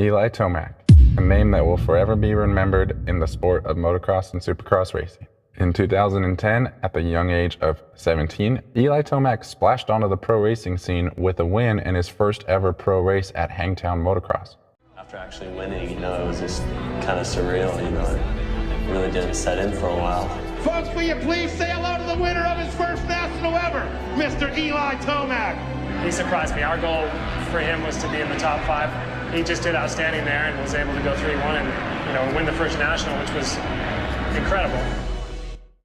Eli Tomac, a name that will forever be remembered in the sport of motocross and supercross racing. In 2010, at the young age of 17, Eli Tomac splashed onto the pro racing scene with a win in his first ever pro race at Hangtown Motocross. After actually winning, it was just kind of surreal, it really didn't set in for a while. Folks, will you please say hello to the winner of his first national ever, Mr. Eli Tomac. He surprised me. Our goal for him was to be in the top 5. He just did outstanding there and was able to go 3-1 and win the first national, which was incredible.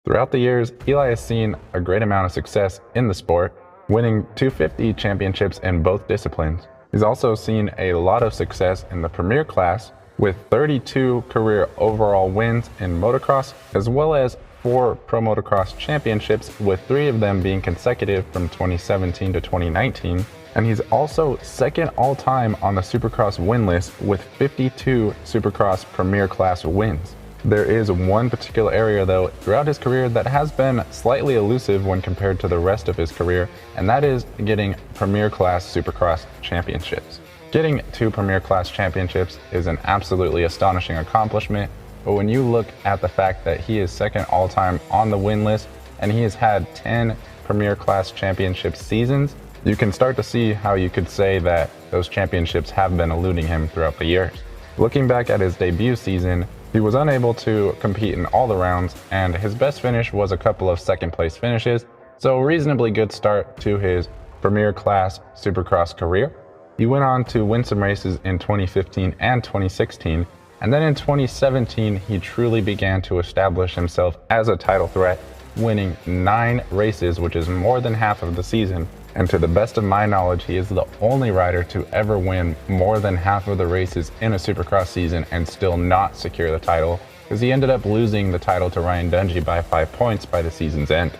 Throughout the years, Eli has seen a great amount of success in the sport, winning 250 championships in both disciplines. He's also seen a lot of success in the Premier class, with 32 career overall wins in motocross, as well as 4 pro motocross championships, with 3 of them being consecutive from 2017 to 2019. And he's also second all-time on the Supercross win list with 52 Supercross Premier Class wins. There is one particular area, though, throughout his career that has been slightly elusive when compared to the rest of his career, and that is getting Premier Class Supercross championships. Getting 2 Premier Class championships is an absolutely astonishing accomplishment, but when you look at the fact that he is second all-time on the win list and he has had 10 Premier Class championship seasons, you can start to see how you could say that those championships have been eluding him throughout the years. Looking back at his debut season, he was unable to compete in all the rounds, and his best finish was a couple of second place finishes, so a reasonably good start to his Premier Class Supercross career. He went on to win some races in 2015 and 2016, and then in 2017 he truly began to establish himself as a title threat, winning 9 races, which is more than half of the season. And to the best of my knowledge, he is the only rider to ever win more than half of the races in a Supercross season and still not secure the title, because he ended up losing the title to Ryan Dungey by 5 points by the season's end.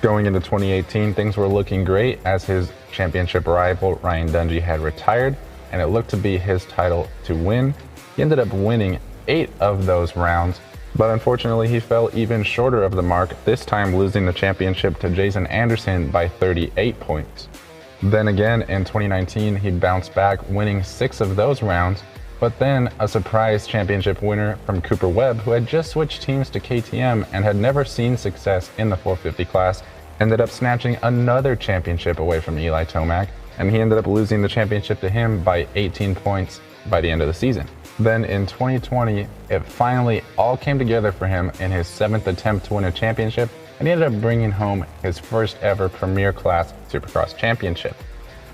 Going into 2018, things were looking great as his championship rival Ryan Dungey had retired, and it looked to be his title to win. He ended up winning 8 of those rounds, but unfortunately he fell even shorter of the mark, this time losing the championship to Jason Anderson by 38 points. Then again in 2019 he bounced back, winning 6 of those rounds, but then a surprise championship winner from Cooper Webb, who had just switched teams to KTM and had never seen success in the 450 class, ended up snatching another championship away from Eli Tomac, and he ended up losing the championship to him by 18 points by the end of the season. Then in 2020, it finally all came together for him in his 7th attempt to win a championship, and he ended up bringing home his first ever Premier Class Supercross championship.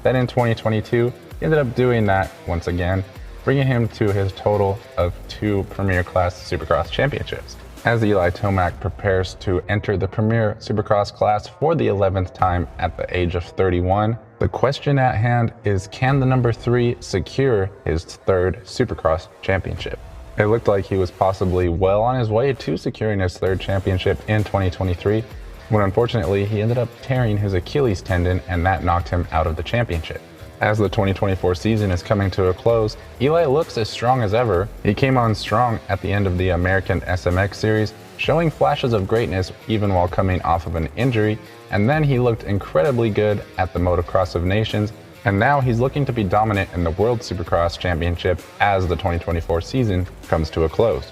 Then in 2022, he ended up doing that once again, bringing him to his total of 2 Premier Class Supercross championships. As Eli Tomac prepares to enter the Premier Supercross class for the 11th time at the age of 31, the question at hand is, can the number 3 secure his 3rd Supercross championship? It looked like he was possibly well on his way to securing his 3rd championship in 2023, when unfortunately he ended up tearing his Achilles tendon, and that knocked him out of the championship. As the 2024 season is coming to a close, Eli looks as strong as ever. He came on strong at the end of the American SMX series, showing flashes of greatness even while coming off of an injury, and then he looked incredibly good at the Motocross of Nations, and now he's looking to be dominant in the World Supercross Championship as the 2024 season comes to a close.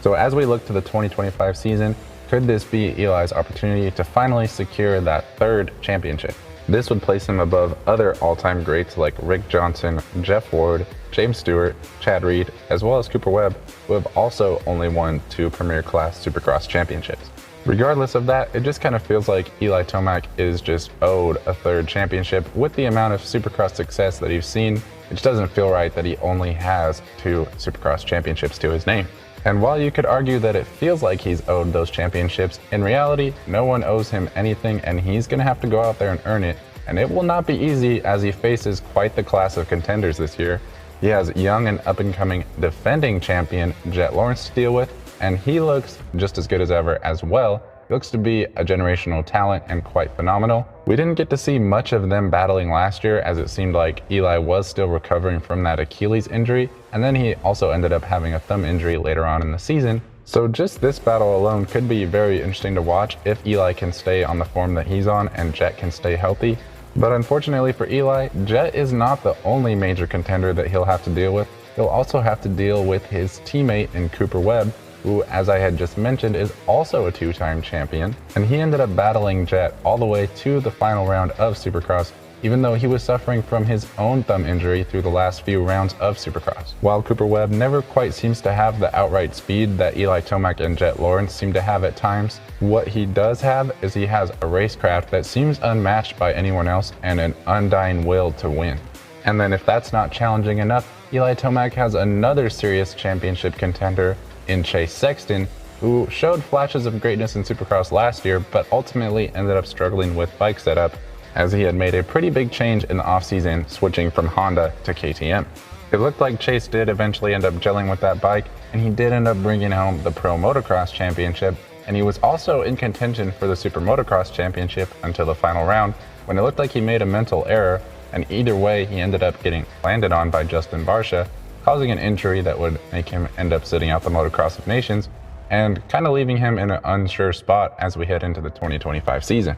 So as we look to the 2025 season, could this be Eli's opportunity to finally secure that 3rd championship? This would place him above other all-time greats like Rick Johnson, Jeff Ward, James Stewart, Chad Reed, as well as Cooper Webb, who have also only won 2 Premier Class Supercross championships. Regardless of that, it just kind of feels like Eli Tomac is just owed a 3rd championship with the amount of Supercross success that he's seen. It just doesn't feel right that he only has 2 Supercross championships to his name. And while you could argue that it feels like he's owed those championships, in reality, no one owes him anything, and he's going to have to go out there and earn it. And it will not be easy, as he faces quite the class of contenders this year. He has young and up-and-coming defending champion Jet Lawrence to deal with, and he looks just as good as ever as well. He looks to be a generational talent and quite phenomenal. We didn't get to see much of them battling last year, as it seemed like Eli was still recovering from that Achilles injury, and then he also ended up having a thumb injury later on in the season. So just this battle alone could be very interesting to watch if Eli can stay on the form that he's on and Jet can stay healthy. But unfortunately for Eli, Jet is not the only major contender that he'll have to deal with. he'll also have to deal with his teammate in Cooper Webb, who, as I had just mentioned, is also a two-time champion, and he ended up battling Jet all the way to the final round of Supercross, even though he was suffering from his own thumb injury through the last few rounds of Supercross. While Cooper Webb never quite seems to have the outright speed that Eli Tomac and Jet Lawrence seem to have at times, what he does have is he has a racecraft that seems unmatched by anyone else and an undying will to win. And then if that's not challenging enough, Eli Tomac has another serious championship contender in Chase Sexton, who showed flashes of greatness in Supercross last year, but ultimately ended up struggling with bike setup, as he had made a pretty big change in the offseason, switching from Honda to KTM. It looked like Chase did eventually end up gelling with that bike, and he did end up bringing home the Pro Motocross Championship, and he was also in contention for the Super Motocross Championship until the final round, when it looked like he made a mental error, and either way he ended up getting landed on by Justin Barcia, causing an injury that would make him end up sitting out the Motocross of Nations, and kind of leaving him in an unsure spot as we head into the 2025 season.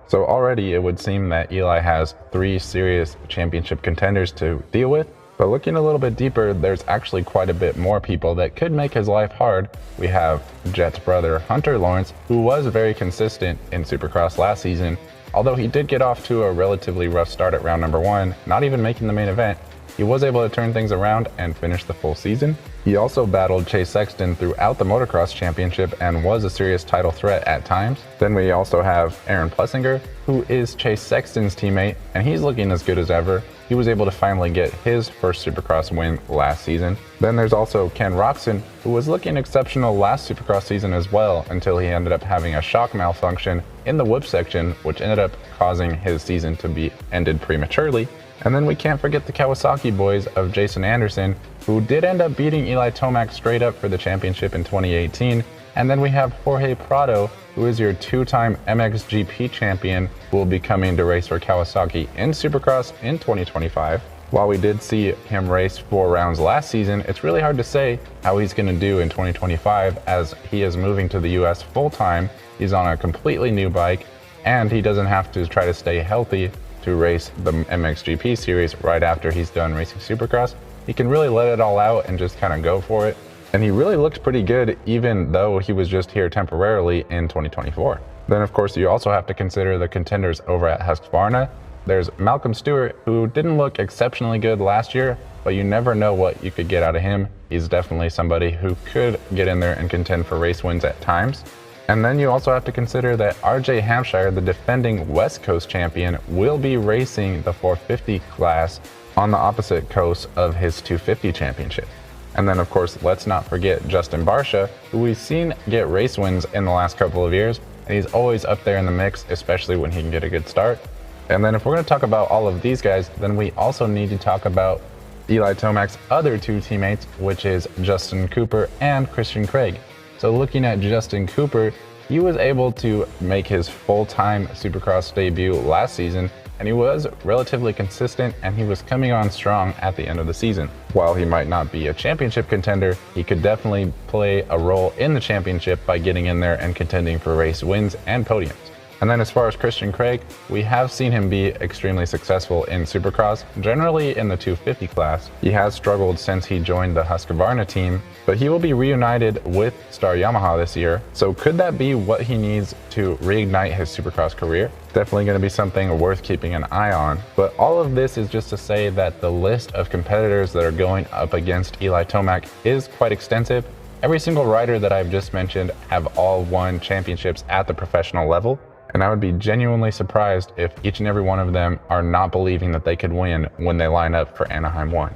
So already it would seem that Eli has 3 serious championship contenders to deal with, but looking a little bit deeper, there's actually quite a bit more people that could make his life hard. We have Jet's brother Hunter Lawrence, who was very consistent in Supercross last season, although he did get off to a relatively rough start at round number 1, not even making the main event. He was able to turn things around and finish the full season. He also battled Chase Sexton throughout the Motocross Championship and was a serious title threat at times. Then we also have Aaron Plessinger, who is Chase Sexton's teammate, and he's looking as good as ever. He was able to finally get his first Supercross win last season. Then there's also Ken Roczen, who was looking exceptional last Supercross season as well, until he ended up having a shock malfunction in the whip section, which ended up causing his season to be ended prematurely. And then we can't forget the Kawasaki boys of Jason Anderson, who did end up beating Eli Tomac straight up for the championship in 2018. And then we have Jorge Prado, who is your 2-time MXGP champion, who will be coming to race for Kawasaki in Supercross in 2025. While we did see him race 4 rounds last season, it's really hard to say how he's going to do in 2025, as he is moving to the US full-time. He's on a completely new bike, and he doesn't have to try to stay healthy to race the MXGP series right after he's done racing Supercross. He can really let it all out and just kind of go for it. And he really looks pretty good, even though he was just here temporarily in 2024. Then of course you also have to consider the contenders over at Husqvarna. There's Malcolm Stewart, who didn't look exceptionally good last year, but you never know what you could get out of him. He's definitely somebody who could get in there and contend for race wins at times. And then you also have to consider that RJ Hampshire, the defending West Coast champion, will be racing the 450 class on the opposite coast of his 250 championship. And then of course, let's not forget Justin Barcia, who we've seen get race wins in the last couple of years, and he's always up there in the mix, especially when he can get a good start. And then if we're going to talk about all of these guys, then we also need to talk about Eli Tomac's other 2 teammates, which is Justin Cooper and Christian Craig. So looking at Justin Cooper, he was able to make his full-time Supercross debut last season, and he was relatively consistent, and he was coming on strong at the end of the season. While he might not be a championship contender, he could definitely play a role in the championship by getting in there and contending for race wins and podiums. And then as far as Christian Craig, we have seen him be extremely successful in Supercross, generally in the 250 class. He has struggled since he joined the Husqvarna team, but he will be reunited with Star Yamaha this year. So could that be what he needs to reignite his Supercross career? Definitely going to be something worth keeping an eye on. But all of this is just to say that the list of competitors that are going up against Eli Tomac is quite extensive. Every single rider that I've just mentioned have all won championships at the professional level. And I would be genuinely surprised if each and every one of them are not believing that they could win when they line up for Anaheim 1.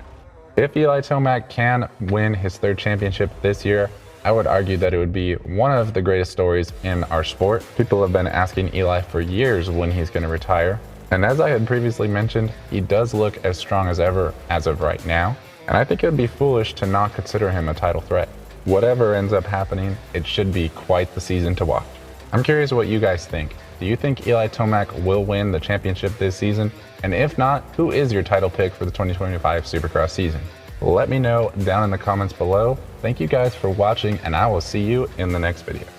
If Eli Tomac can win his 3rd championship this year, I would argue that it would be one of the greatest stories in our sport. People have been asking Eli for years when he's going to retire. And as I had previously mentioned, he does look as strong as ever as of right now. And I think it would be foolish to not consider him a title threat. Whatever ends up happening, it should be quite the season to watch. I'm curious what you guys think. Do you think Eli Tomac will win the championship this season? And if not, who is your title pick for the 2025 Supercross season? Let me know down in the comments below. Thank you guys for watching, and I will see you in the next video.